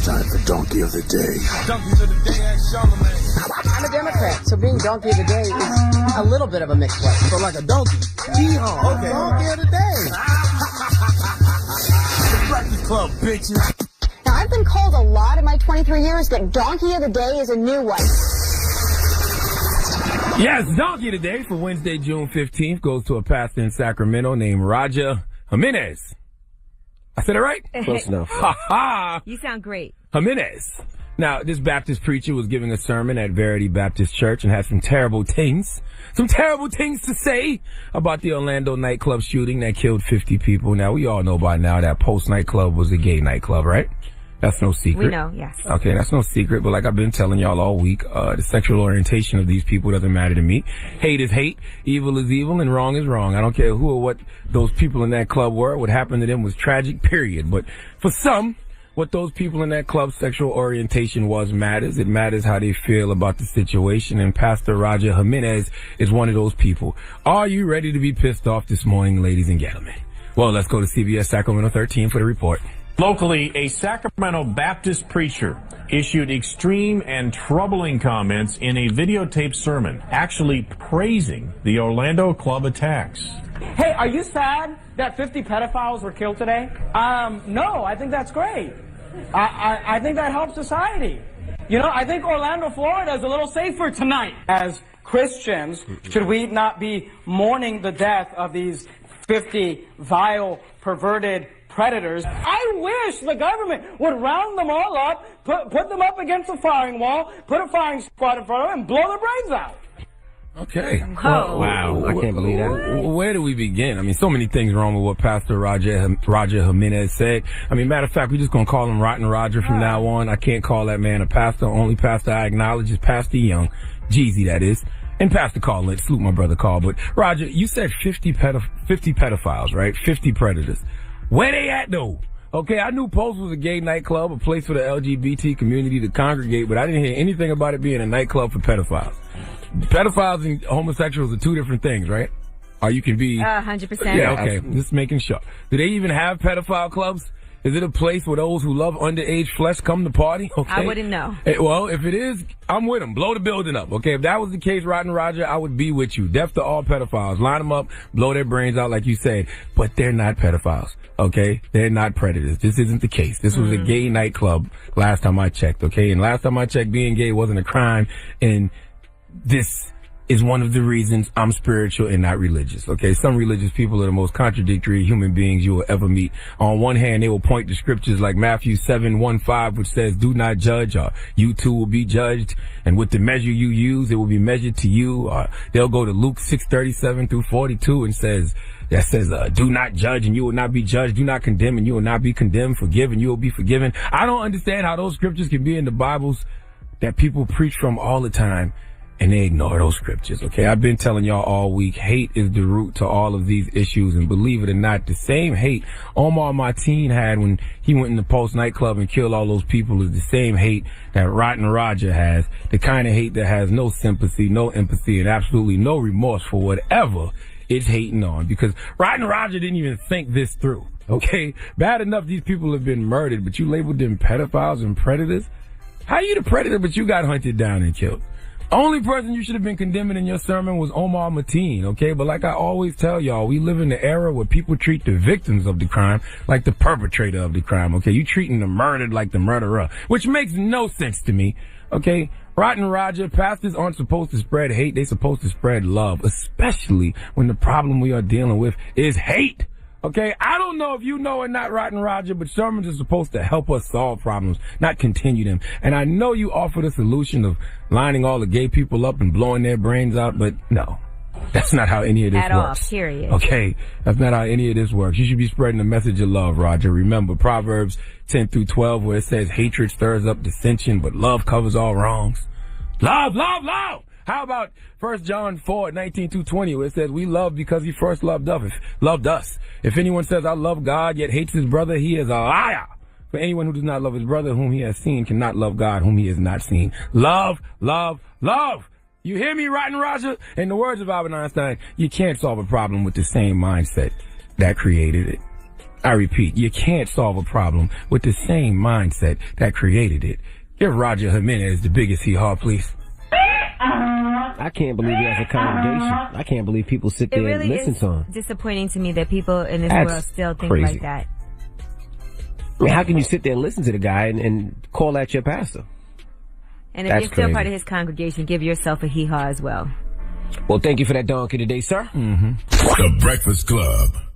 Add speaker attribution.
Speaker 1: time for Donkey of the Day.
Speaker 2: Donkeys of the Day, ask Charlamagne.
Speaker 3: I'm a Democrat, so being Donkey of the Day is a little bit of a mixed blessing.
Speaker 2: So like a donkey. Yeehaw. Okay.
Speaker 1: Donkey of the Day.
Speaker 2: The Breakfast Club, bitches.
Speaker 4: Now, I've been called a lot in my 23 years, but Donkey of the Day is a new one.
Speaker 5: Yes, Donkey of the Day for Wednesday, June 15th goes to a pastor in Sacramento named Roger Jimenez. I said it right?
Speaker 1: Close enough.
Speaker 5: Ha ha!
Speaker 6: You sound great.
Speaker 5: Jimenez. Now, this Baptist preacher was giving a sermon at Verity Baptist Church and had some terrible things to say about the Orlando nightclub shooting that killed 50 people. Now, we all know by now that Post nightclub was a gay nightclub, right? That's no secret.
Speaker 6: We know, yes.
Speaker 5: Okay, that's no secret, but like I've been telling y'all all week, the sexual orientation of these people doesn't matter to me. Hate is hate, evil is evil, and wrong is wrong. I don't care who or what those people in that club were. What happened to them was tragic, period. But for some, what those people in that club's sexual orientation was matters. It matters how they feel about the situation, and Pastor Roger Jimenez is one of those people. Are you ready to be pissed off this morning, ladies and gentlemen? Well, let's go to CBS Sacramento 13 for the report.
Speaker 7: Locally, a Sacramento Baptist preacher issued extreme and troubling comments in a videotaped sermon, actually praising the Orlando club attacks.
Speaker 8: Hey, are you sad that 50 pedophiles were killed today? No, I think that's great. I think that helps society. You know, I think Orlando, Florida is a little safer tonight. As Christians, should we not be mourning the death of these 50 vile, perverted predators? I wish the government would round them all up, put them up against a firing wall, put a firing squad in front of them, and blow their brains out.
Speaker 5: Okay.
Speaker 6: Oh.
Speaker 5: Wow.
Speaker 1: I can't believe that.
Speaker 5: Where do we begin? I mean, so many things wrong with what Pastor Roger Jimenez said. I mean, matter of fact, we're just going to call him Rotten Roger from now on. I can't call that man a pastor. Only pastor I acknowledge is Pastor Young. Jeezy, that is. And Pastor Carl, let's salute my brother Carl. But Roger, you said 50 pedophiles, right? 50 predators. Where they at, though? Okay, I knew Post was a gay nightclub, a place for the LGBT community to congregate, but I didn't hear anything about it being a nightclub for pedophiles. Pedophiles and homosexuals are two different things, right? Or you can be...
Speaker 6: 100%.
Speaker 5: Yeah, okay. Just making sure. Do they even have pedophile clubs? Is it a place where those who love underage flesh come to party? Okay.
Speaker 6: I wouldn't know.
Speaker 5: Well, if it is, I'm with them. Blow the building up, okay? If that was the case, Rotten Roger, I would be with you. Deaf to all pedophiles. Line them up, blow their brains out like you said. But they're not pedophiles, okay? They're not predators. This isn't the case. This was a gay nightclub last time I checked, okay? And last time I checked, being gay wasn't a crime. And this is one of the reasons I'm spiritual and not religious, okay? Some religious people are the most contradictory human beings you will ever meet. On one hand, they will point to scriptures like Matthew 7:1-5, which says, do not judge, or you too will be judged. And with the measure you use, it will be measured to you. They'll go to Luke 6:37-42 and says, do not judge and you will not be judged. Do not condemn and you will not be condemned. Forgive and you will be forgiven. I don't understand how those scriptures can be in the Bibles that people preach from all the time, and they ignore those scriptures, okay? I've been telling y'all all week, hate is the root to all of these issues, and believe it or not, the same hate Omar Martin had when he went in the Post nightclub and killed all those people is the same hate that Rotten Roger has, the kind of hate that has no sympathy, no empathy, and absolutely no remorse for whatever it's hating on, because Rotten Roger didn't even think this through, okay? Bad enough these people have been murdered, but you labeled them pedophiles and predators? How you the predator, but you got hunted down and killed? Only person you should have been condemning in your sermon was Omar Martin, okay? But like I always tell y'all, we live in the era where people treat the victims of the crime like the perpetrator of the crime, okay? You treating the murdered like the murderer, which makes no sense to me, okay? Rotten Roger, pastors aren't supposed to spread hate. They're supposed to spread love, especially when the problem we are dealing with is hate. Okay, I don't know if you know or not, Rotten Roger, but sermons are supposed to help us solve problems, not continue them. And I know you offered a solution of lining all the gay people up and blowing their brains out, but no, that's not how any of this
Speaker 6: works. At all, period.
Speaker 5: Okay, that's not how any of this works. You should be spreading the message of love, Roger. Remember Proverbs 10-12, where it says hatred stirs up dissension, but love covers all wrongs. Love, love, love! How about 1 John 4:19-20, where it says, we love because he first loved us. If anyone says, I love God, yet hates his brother, he is a liar. For anyone who does not love his brother whom he has seen cannot love God whom he has not seen. Love, love, love. You hear me, Rotten Roger? In the words of Albert Einstein, you can't solve a problem with the same mindset that created it. I repeat, you can't solve a problem with the same mindset that created it. Give Roger Jimenez the biggest hee-haw, please.
Speaker 6: I can't believe he has a congregation. I can't believe people sit there and listen to him.
Speaker 9: Disappointing to me that people in this
Speaker 6: That's
Speaker 9: world still think
Speaker 6: crazy.
Speaker 9: like that.
Speaker 6: I mean, how can you sit there and listen to the guy and call that your pastor?
Speaker 9: And if
Speaker 6: That's
Speaker 9: you're still
Speaker 6: crazy.
Speaker 9: part of his congregation, give yourself a hee-haw as well.
Speaker 6: Well, thank you for that donkey today, sir.
Speaker 1: The Breakfast Club.